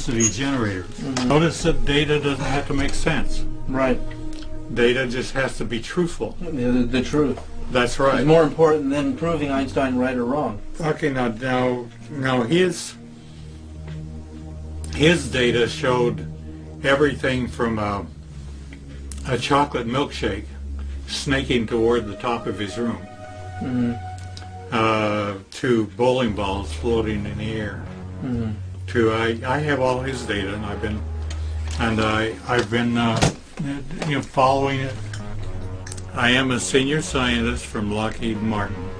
electricity generators. Notice that data doesn't have to make sense. Right. Data just has to be truthful. The truth. That's right. It's more important than proving Einstein right or wrong. Okay, now his data showed everything from a chocolate milkshake snaking toward the top of his room to bowling balls floating in the air. To I have all his data, and I've been following it. I am a senior scientist from Lockheed Martin.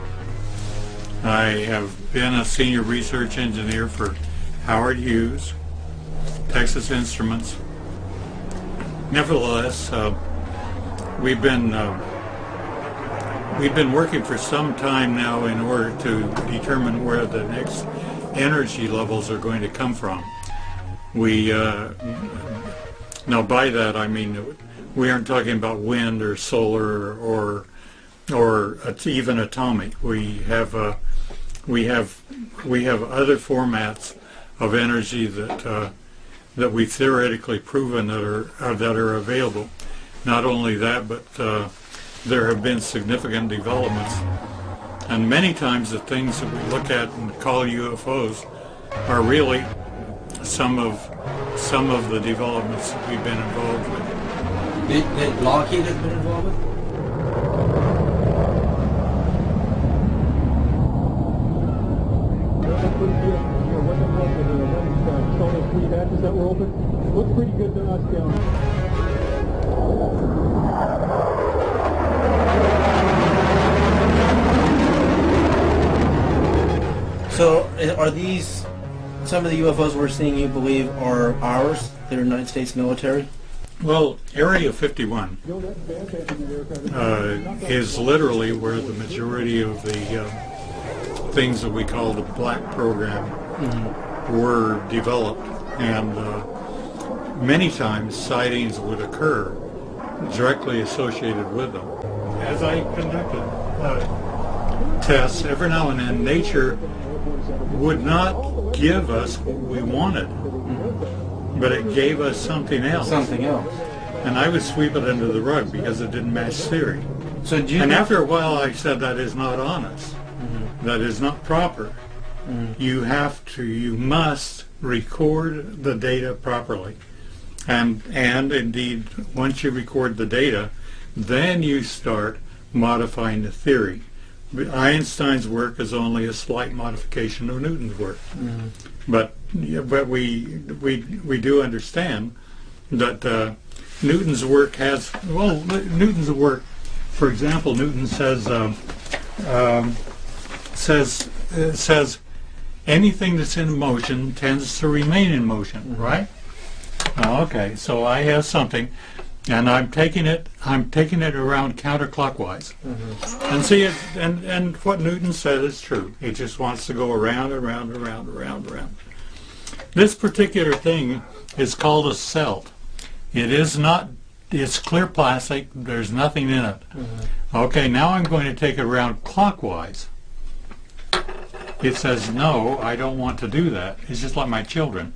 I have been a senior research engineer for Howard Hughes, Texas Instruments. Nevertheless, we've been working for some time now in order to determine where the next energy levels are going to come from. Now by that I mean we aren't talking about wind or solar or even atomic. We have other formats of energy that we've theoretically proven that are available. Not only that, but there have been significant developments, and many times the things that we look at and call UFOs are really some of the developments that we've been involved with. Did Lockheed have been involved with? That were open. Looks pretty good to us down. So, are these some of the UFOs we're seeing? You believe are ours? They're United States military? Well, Area 51 is literally where the majority of the things that we call the Black Program were developed, and many times sightings would occur directly associated with them. As I conducted tests, every now and then nature would not give us what we wanted, but it gave us something else. Something else. And I would sweep it under the rug because it didn't match theory. So do you and after a while I said, that is not honest. That is not proper. You must record the data properly. And indeed, once you record the data, then you start modifying the theory. Einstein's work is only a slight modification of Newton's work. But we do understand that Newton's work has, Newton's work, for example, Newton says anything that's in motion tends to remain in motion, right? Okay, so I have something, and I'm taking it around counterclockwise. And see, and what Newton said is true. It just wants to go around and around and around and around and around. This particular thing is called a celt. It's clear plastic, there's nothing in it. Okay, now I'm going to take it around clockwise. It says, no, I don't want to do that. It's just like my children.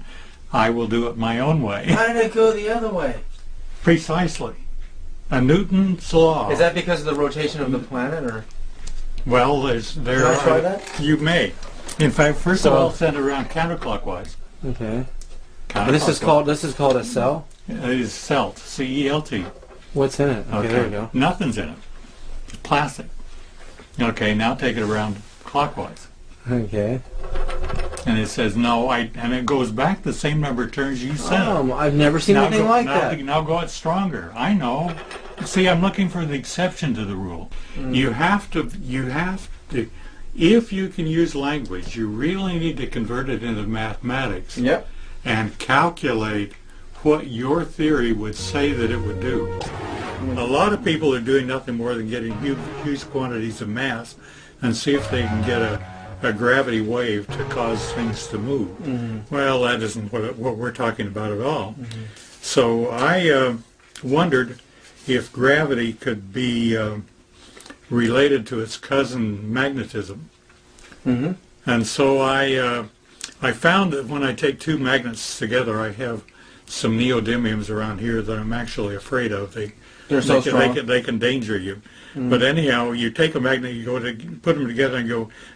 I will do it my own way. Why did it go the other way? Precisely. A Newton's law. Is that because of the rotation of the planet, or? Well, there Can I try that? You may. In fact, first of all, send it around counterclockwise. Okay. This is called a cell? It is celt. C-E-L-T. What's in it? Okay, there we go. Nothing's in it. It's plastic. Okay, now take it around clockwise. Okay. And it says no, and it goes back the same number of turns you said. I've never seen anything like that. Now go out stronger. I know. See, I'm looking for the exception to the rule. You have to, if you can use language, you really need to convert it into mathematics. Yep. And calculate what your theory would say that it would do. A lot of people are doing nothing more than getting huge quantities of mass and see if they can get a gravity wave to cause things to move. Well, that isn't what we're talking about at all. So I wondered if gravity could be related to its cousin magnetism. And so I I found that when I take two magnets together, I have some neodymiums around here that I'm actually afraid of. They're so strong. They can danger you. But anyhow, you take a magnet, you go to put them together,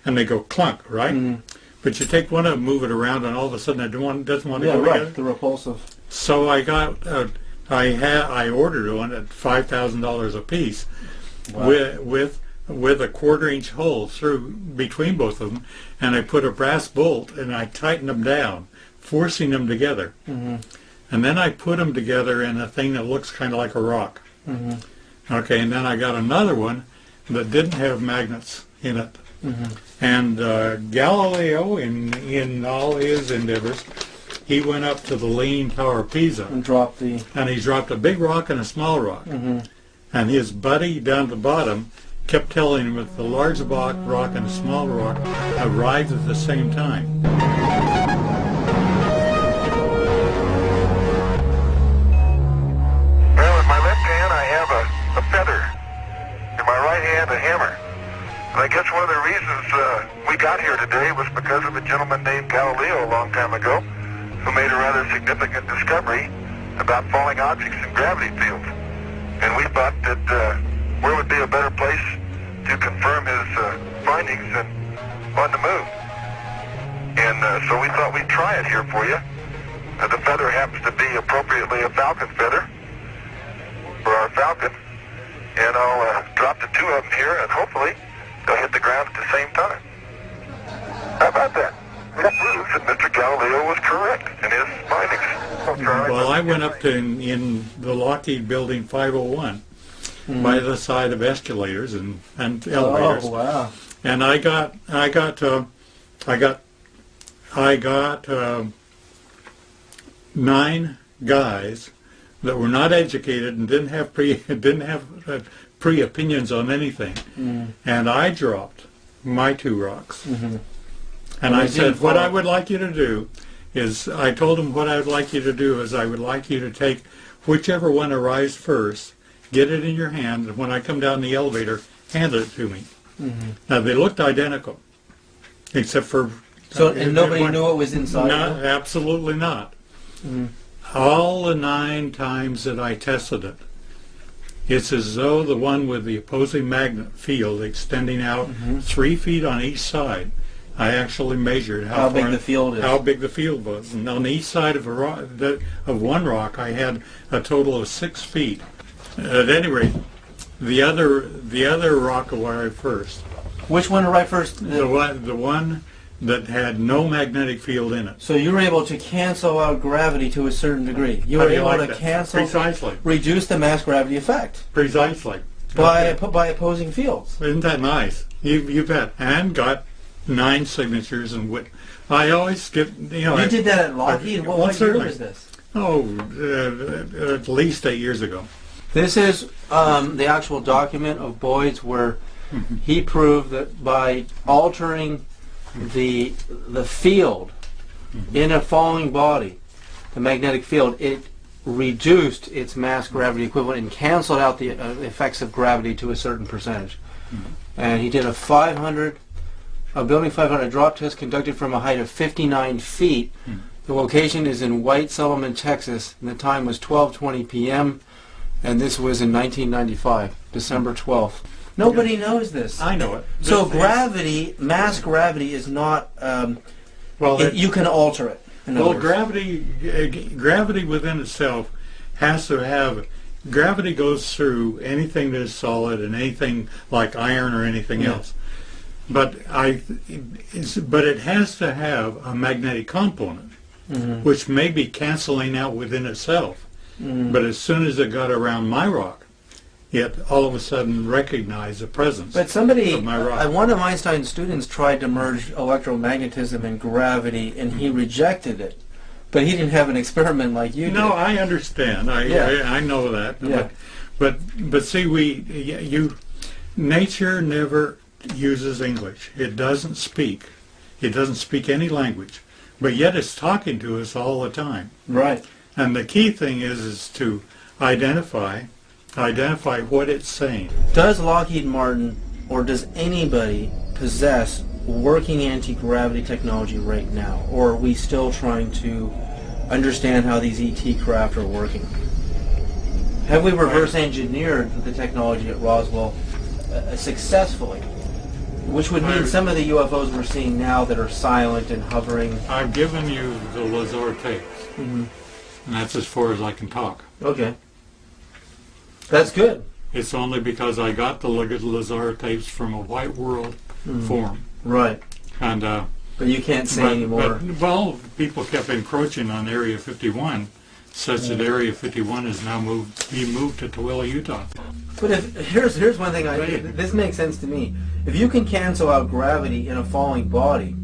and they go clunk, right? But you take one of them, move it around, and all of a sudden it doesn't want to go together. The repulsive. So I got, I ordered one at $5,000 a piece, with a 1/4-inch hole through between both of them, and I put a brass bolt and I tightened them down, forcing them together. And then I put them together in a thing that looks kind of like a rock. Okay, and then I got another one that didn't have magnets in it. And Galileo, in all his endeavors, he went up to the Leaning Tower of Pisa And dropped the... and he dropped a big rock and a small rock. And his buddy down at the bottom kept telling him that the large rock and the small rock arrived at the same time. Well, in my left hand I have a feather. In my right hand a hammer. And I guess one of the reasons we got here today was because of a gentleman named Galileo a long time ago who made a rather significant discovery about falling objects in gravity fields. And we thought that where would be a better place to confirm his findings than on the moon. And so we thought we'd try it here for you. The feather happens to be appropriately a falcon feather for our falcon. And I'll drop the two of them here, and hopefully they'll hit the ground at the same time. How about that? That proves that Mr. Galileo was correct in his findings. Well, I went up to in the Lockheed Building 501 by the side of escalators and elevators. Oh, wow. And I got 9 guys that were not educated and didn't have pre opinions on anything, and I dropped my 2 rocks. And I said, what I would like you to do is, I told them what I would like you to do is I would like you to take whichever one arrives first, get it in your hand, and when I come down the elevator, hand it to me. Now, they looked identical, except for... And nobody knew what was inside? No, absolutely not. All the 9 times that I tested it, it's as though the one with the opposing magnet field extending out 3 feet on each side. I actually measured how big the field is. How big the field was, and on each side of one rock, I had a total of 6 feet. At any rate, the other rock arrived first. Which one arrived first? The one that had no magnetic field in it. So you were able to cancel out gravity to a certain degree. You were able to cancel, precisely, reduce the mass gravity effect. Precisely. By opposing fields. Isn't that nice? You bet. And got 9 signatures and I always get, You did that at Lockheed? What year was this? Oh, at least 8 years ago. This is the actual document of Boyd's where he proved that by altering the field in a falling body, the magnetic field, it reduced its mass gravity equivalent and canceled out the effects of gravity to a certain percentage. And he did a building 500 drop test conducted from a height of 59 feet. The location is in White Solomon, Texas, and the time was 12:20 p.m. and this was in 1995, December 12th. Nobody knows this. I know it. So gravity, mass gravity is not, you can alter it. Well, gravity within itself has to have, gravity goes through anything that is solid and anything like iron or anything else. But it has to have a magnetic component, which may be canceling out within itself. But as soon as it got around my rock, it all of a sudden recognized the presence of my rock. One of Einstein's students tried to merge electromagnetism and gravity, and he rejected it. But he didn't have an experiment like you did. No, I understand. I know that. Yeah. But see, nature never uses English. It doesn't speak. It doesn't speak any language. But yet it's talking to us all the time. Right. And the key thing is to identify what it's saying. Does Lockheed Martin or does anybody possess working anti-gravity technology right now, or are we still trying to understand how these ET craft are working? Have we reverse engineered the technology at Roswell successfully? Which would mean some of the UFOs we're seeing now that are silent and hovering. I've given you the Lazar tapes, and that's as far as I can talk. Okay. That's good. It's only because I got the Lazar tapes from a White World forum. Right. And but you can't say anymore. Well, people kept encroaching on Area 51, such that Area 51 is now being moved to Tooele, Utah. But here's one thing this makes sense to me. If you can cancel out gravity in a falling body,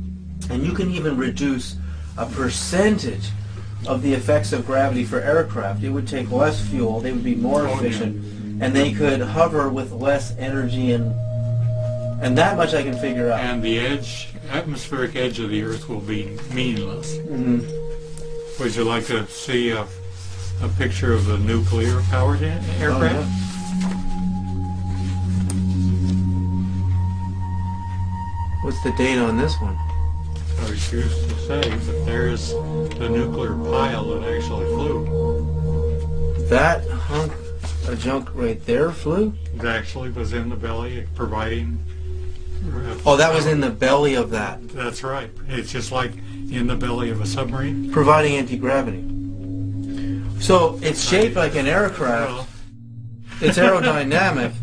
and you can even reduce a percentage of the effects of gravity for aircraft, it would take less fuel, they would be more efficient, and they could hover with less energy, and that much I can figure out. And the atmospheric edge of the Earth will be meaningless. Would you like to see a picture of the nuclear-powered aircraft? Oh, yeah. What's the date on this one? I refuse to say, but there's the nuclear pile that actually flew. That hunk of junk right there flew? It actually was in the belly, providing... Oh, that was in the belly of that. That's right. It's just like in the belly of a submarine. Providing anti-gravity. So it's shaped like an aircraft. Well, it's aerodynamic.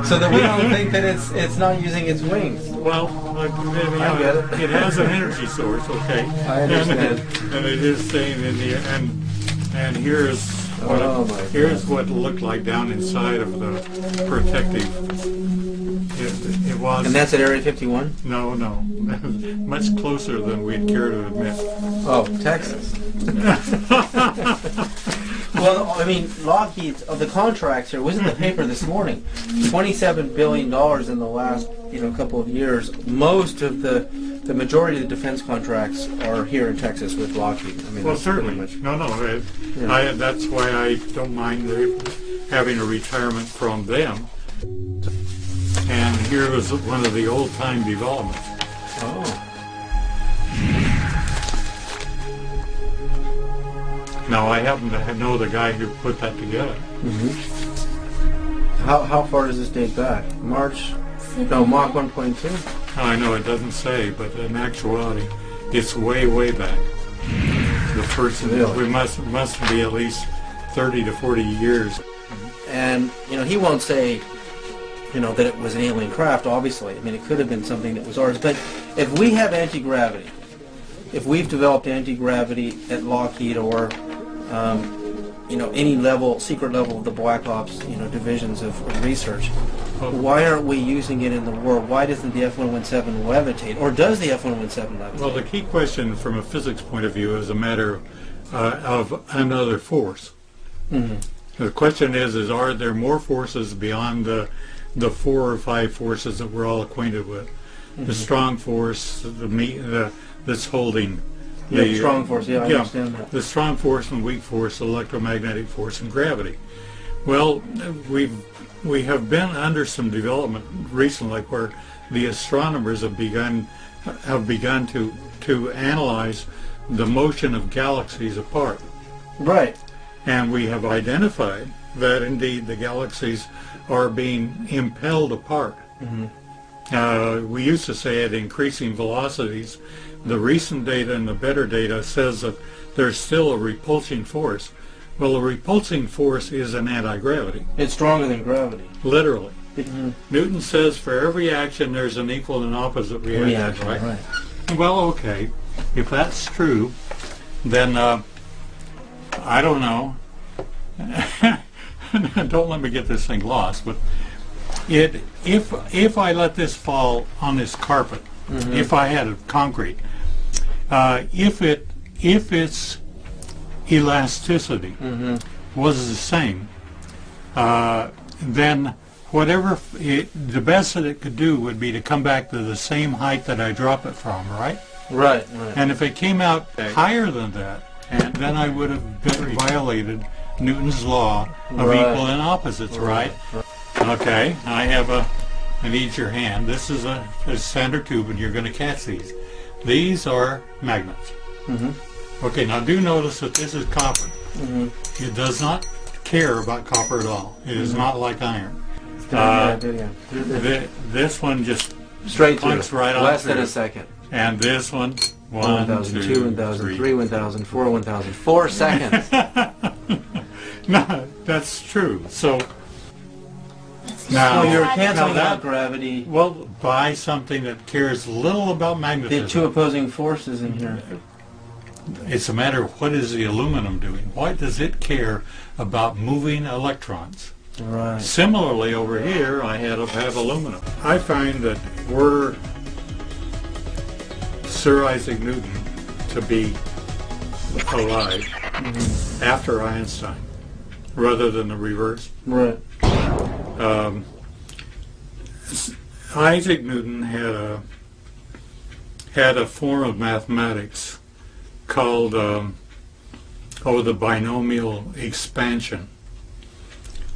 So that we don't think that it's not using its wings. well, I get it. It has an energy source, okay? I understand. And it is staying in the and here's what it looked like down inside of the protective. It was. And that's at Area 51? No, much closer than we'd care to admit. Oh, Texas. Well, I mean, Lockheed, the contracts here, was in the paper this morning, $27 billion in the last couple of years. Most of the majority of the defense contracts are here in Texas with Lockheed. I mean, Well, certainly. No. That's why I don't mind having a retirement from them. And here was one of the old-time developments. Oh. Now, I happen to know the guy who put that together. How far does this date back? March? No, Mach 1.2? I know it doesn't say, but in actuality, it's way, way back. The first, we must be at least 30 to 40 years. And, he won't say, that it was an alien craft, obviously. I mean, it could have been something that was ours. But if we have anti-gravity, if we've developed anti-gravity at Lockheed or, any level, secret level of the Black Ops, divisions of research, why aren't we using it in the war? Why doesn't the F-117 levitate? Or does the F-117 levitate? Well, the key question from a physics point of view is a matter of another force. The question is are there more forces beyond the 4 or 5 forces that we're all acquainted with? The strong force, that's holding the strong force. I understand that. The strong force and weak force, electromagnetic force, and gravity. Well, we have been under some development recently where the astronomers have begun to analyze the motion of galaxies apart. Right. And we have identified that indeed the galaxies are being impelled apart. We used to say at increasing velocities. The recent data and the better data says that there's still a repulsing force. Well, a repulsing force is an anti-gravity. It's stronger than gravity. Literally. Newton says for every action there's an equal and opposite reaction, right? Well, okay. If that's true, then I don't know. Don't let me get this thing lost, but if I let this fall on this carpet, if I had a concrete, if its elasticity was the same, then the best that it could do would be to come back to the same height that I drop it from, right? Right. And if it came out higher than that, then I would have violated Newton's law of equal and opposites, right? Okay, I have I need your hand. This is a standard tube, and you're going to catch these. These are magnets. Okay, now do notice that this is copper. It does not care about copper at all. It is not like iron. This one just straight points through. right on Less through. than a second. And this one, 1,000, 2, 1,000, 3, 1,000, 4, 1,000. 4 seconds. No, that's true. So So now you're canceling now out gravity. well, buy something that cares little about The magnetism. two opposing forces in here. It's a matter of what is the aluminum doing. Why does it care about moving electrons? Right. Similarly, over here, I have aluminum. I find that were Sir Isaac Newton to be alive after Einstein, rather than the reverse. Right. Isaac Newton had a form of mathematics called the binomial expansion,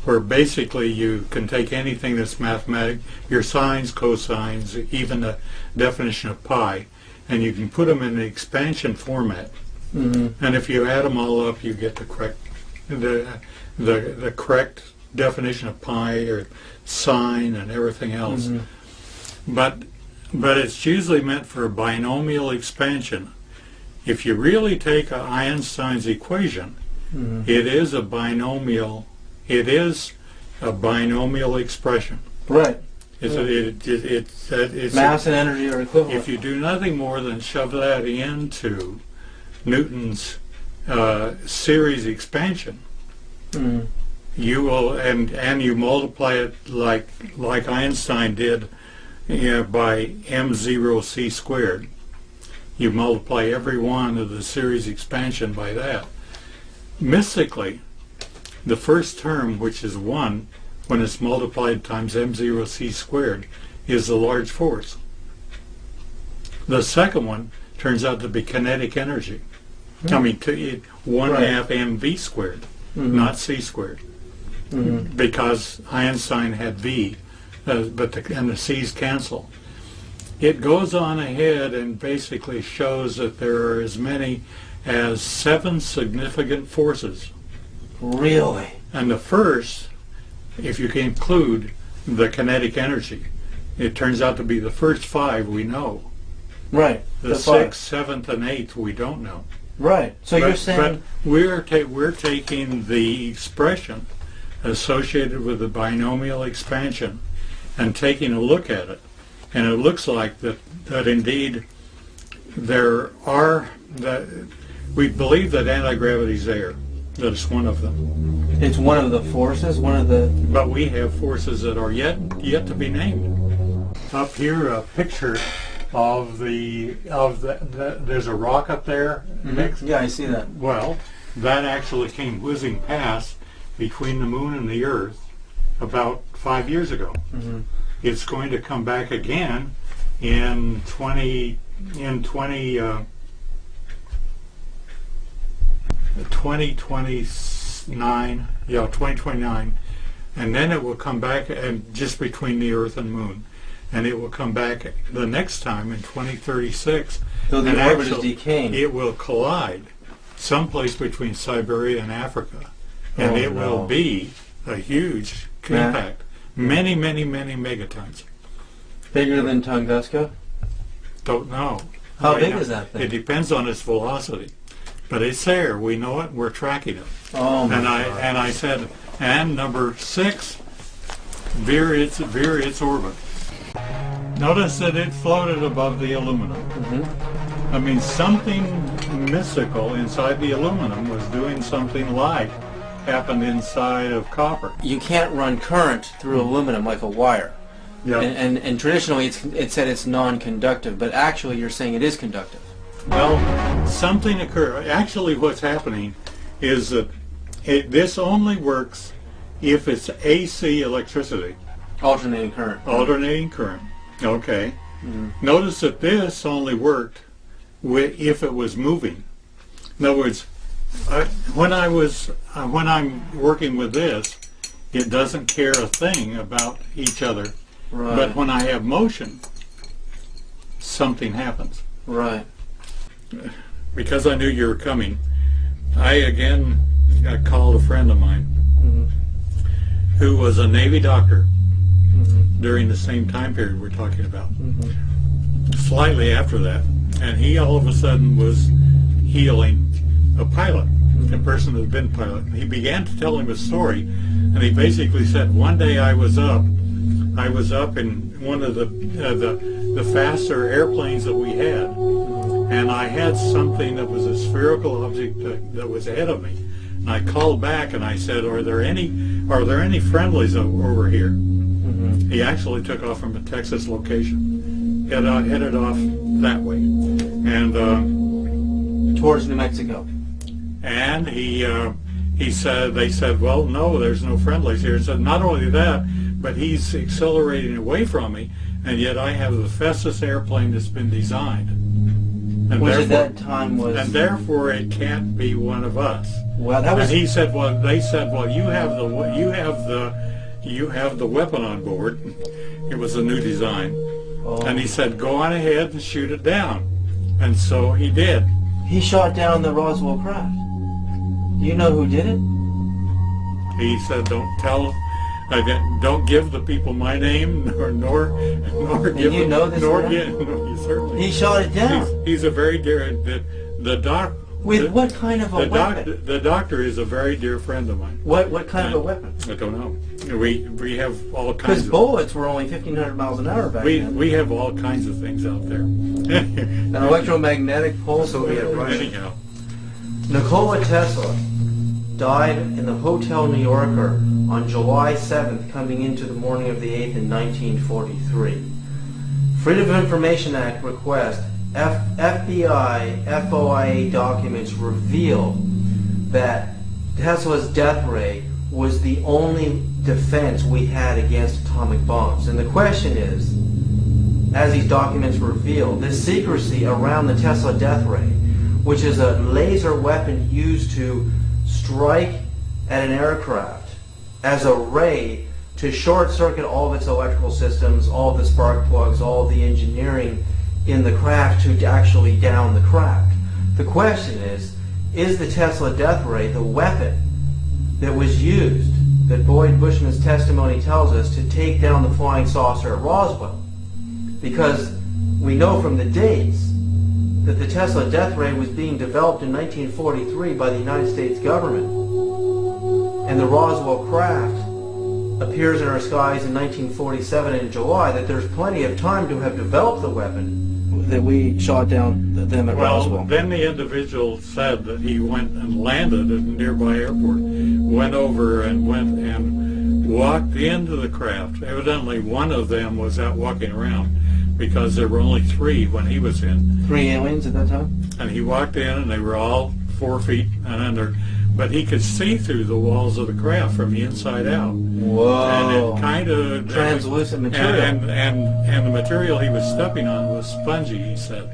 where basically you can take anything that's mathematic, your sines, cosines, even the definition of pi, and you can put them in the expansion format. And if you add them all up, you get the correct the correct definition of pi or sine and everything else. But it's usually meant for a binomial expansion. If you really take Einstein's equation, it is a binomial. It is a binomial expression. Right. It's Mass and energy are equivalent. if you do nothing more than shove that into Newton's series expansion, you will and you multiply it like Einstein did by m0c squared. You multiply every one of the series expansion by that. Mystically, the first term, which is 1, when it's multiplied times m0c squared, is the large force. The second one turns out to be kinetic energy. I mean, 1/2 mv squared, not c squared, because Einstein had v, but the c's cancel. It goes on ahead and basically shows that there are as many as 7 significant forces. Really? And the first, if you can include the kinetic energy, it turns out to be the first 5 we know. Right. The 6th, 7th, and 8th we don't know. Right. So you're saying... But we're taking the expression associated with the binomial expansion and taking a look at it. And it looks like that indeed there are, we believe that anti-gravity is there, that it's one of them. It's one of the forces, one of the... But we have forces that are yet to be named. Up here, a picture of there's a rock up there. Yeah, I see that. Well, that actually came whizzing past between the moon and the Earth about 5 years ago. It's going to come back again in 2029. Yeah, 2029, and then it will come back and just between the Earth and Moon, and it will come back the next time in 2036. So the and orbit is actually, decaying. It will collide someplace between Siberia and Africa, and it will be a huge impact. Many, many, many megatons. Bigger than Tunguska? Don't know. How big is that thing? It depends on its velocity, but it's there. We know it. We're tracking it. Oh my God. And I said, and number 6, veer its orbit. Notice that it floated above the aluminum. I mean, something mystical inside the aluminum was doing something like happened inside of copper. You can't run current through aluminum like a wire. Yeah. And traditionally it said it's non-conductive, but actually you're saying it is conductive. Well, something occurred. Actually, what's happening is that this only works if it's AC electricity. Alternating current. Alternating current. Okay. Notice that this only worked if it was moving. In other words, when I'm working with this, it doesn't care a thing about each other. Right. But when I have motion, something happens. Right. Because I knew you were coming, I again called a friend of mine who was a Navy doctor during the same time period we're talking about. Slightly after that, and he all of a sudden was healing a pilot, a person that had been pilot. He began to tell him a story, and he basically said, one day I was up in one of the faster airplanes that we had, and I had something that was a spherical object that was ahead of me. And I called back and I said, are there any friendlies over here? He actually took off from a Texas location, headed off that way, and Towards New Mexico. and he said, they said, well, no, there's no friendlies here. He said, not only that, but he's accelerating away from me, and yet I have the fastest airplane that's been designed. And Which at that time was... And therefore it can't be one of us. Well, that was... And he said, well, they said, well, you have the weapon on board. It was a new design. Oh. And he said, go on ahead and shoot it down. And so he did. He shot down the Roswell craft. Do you know who did it? He said, don't give the people my name, nor give you know this nor guy? he certainly. He shot it down. He's a very dear. The doc. With what kind of a weapon? The doctor is a very dear friend of mine. What kind of a weapon? I don't know. We have all kinds. Because of bullets were only 1,500 miles an hour back then. We have all kinds of things out there. An electromagnetic pulse will be at Russia. Anyhow, Nikola Tesla died in the Hotel New Yorker on July 7th, coming into the morning of the 8th in 1943. Freedom of Information Act request. FBI FOIA documents reveal that Tesla's death ray was the only defense we had against atomic bombs. And the question is, as these documents reveal, this secrecy around the Tesla death ray, which is a laser weapon used to strike at an aircraft as a ray to short circuit all of its electrical systems, all of the spark plugs, all of the engineering in the craft to actually down the craft. The question is the Tesla death ray the weapon that was used, that Boyd Bushman's testimony tells us, to take down the flying saucer at Roswell? Because we know from the dates that the Tesla death ray was being developed in 1943 by the United States government, and the Roswell craft appears in our skies in 1947 in July, that there's plenty of time to have developed the weapon that we shot down them at Roswell. well, then the individual said that he went and landed at a nearby airport, went over and walked into the craft. Evidently one of them was out walking around, because there were only 3 when he was in. 3 aliens at that time? And he walked in and they were all 4 feet and under, but he could see through the walls of the craft from the inside out. Whoa. And it kind of... Translucent material. And the material he was stepping on was spongy, he said.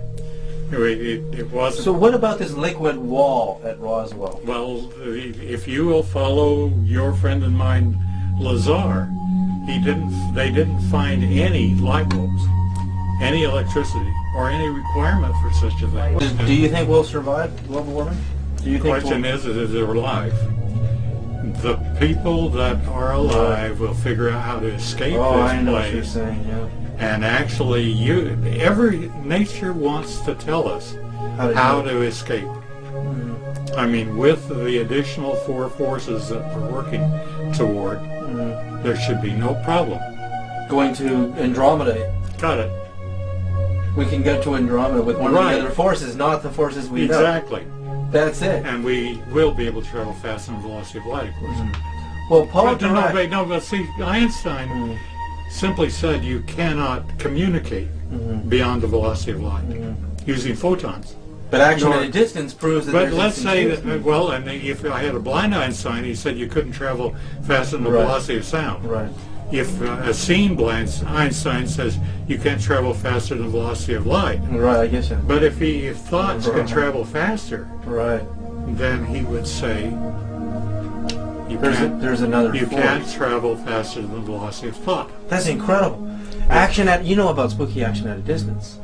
It wasn't... So what about this liquid wall at Roswell? Well, if you will follow your friend and mine, Lazar, they didn't find any light bulbs, any electricity, or any requirement for such a thing. Do you think we'll survive global warming? The question is they're alive. The people that are alive will figure out how to escape I this know what you're place. saying, yeah. And actually, nature wants to tell us how to escape. I mean, with the additional 4 forces that we're working toward, there should be no problem. Going to Andromeda. Got it. We can go to Andromeda with one of the other forces, not the forces we know. Exactly. That's it. And we will be able to travel faster than the velocity of light, of course. Well, Paul But see, Einstein simply said you cannot communicate beyond the velocity of light using photons. But actually, at a distance proves that. But let's say that, and if I had a blind Einstein, he said you couldn't travel faster than the velocity of sound. Right. If a seeing blind Einstein says you can't travel faster than the velocity of light. Right, I guess so. But if thoughts can travel faster, right, then he would say There's another You force. can't travel faster than the velocity of thought. That's incredible. Action at, you know about spooky action at a distance.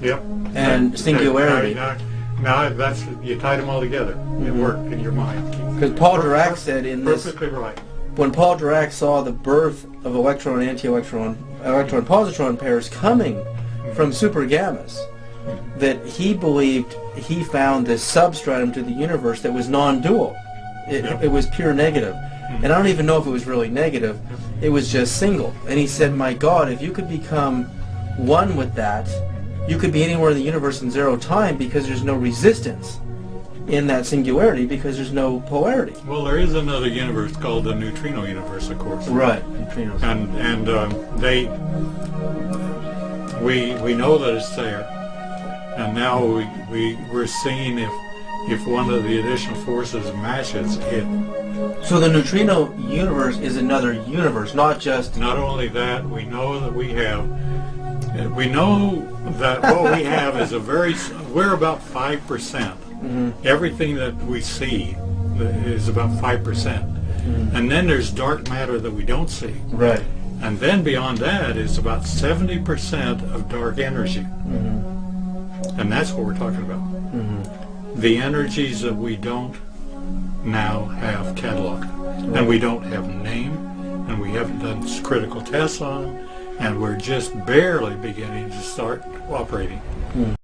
Yep. And singularity. Now that's, you tied them all together. It worked in your mind. Because Paul Dirac said in this, Perfectly right. when Paul Dirac saw the birth of electron, anti-electron, electron-positron pairs coming from super gammas, that he believed he found this substratum to the universe that was non-dual. It was pure negative. And I don't even know if it was really negative. It was just single. And he said, my God, if you could become one with that, you could be anywhere in the universe in zero time, because there's no resistance in that singularity, because there's no polarity. Well, there is another universe called the neutrino universe, of course. Right. Neutrinos. And we know that it's there, and now we're seeing if one of the additional forces matches it. So the neutrino universe is another universe, not just... Not only that, we know that we know that what we have is we're about 5%. Everything that we see is about 5%. And then there's dark matter that we don't see. Right. And then beyond that is about 70% of dark energy. And that's what we're talking about. The energies that we don't now have cataloged. And we don't have name, and we haven't done critical tests on them, and we're just barely beginning to start operating.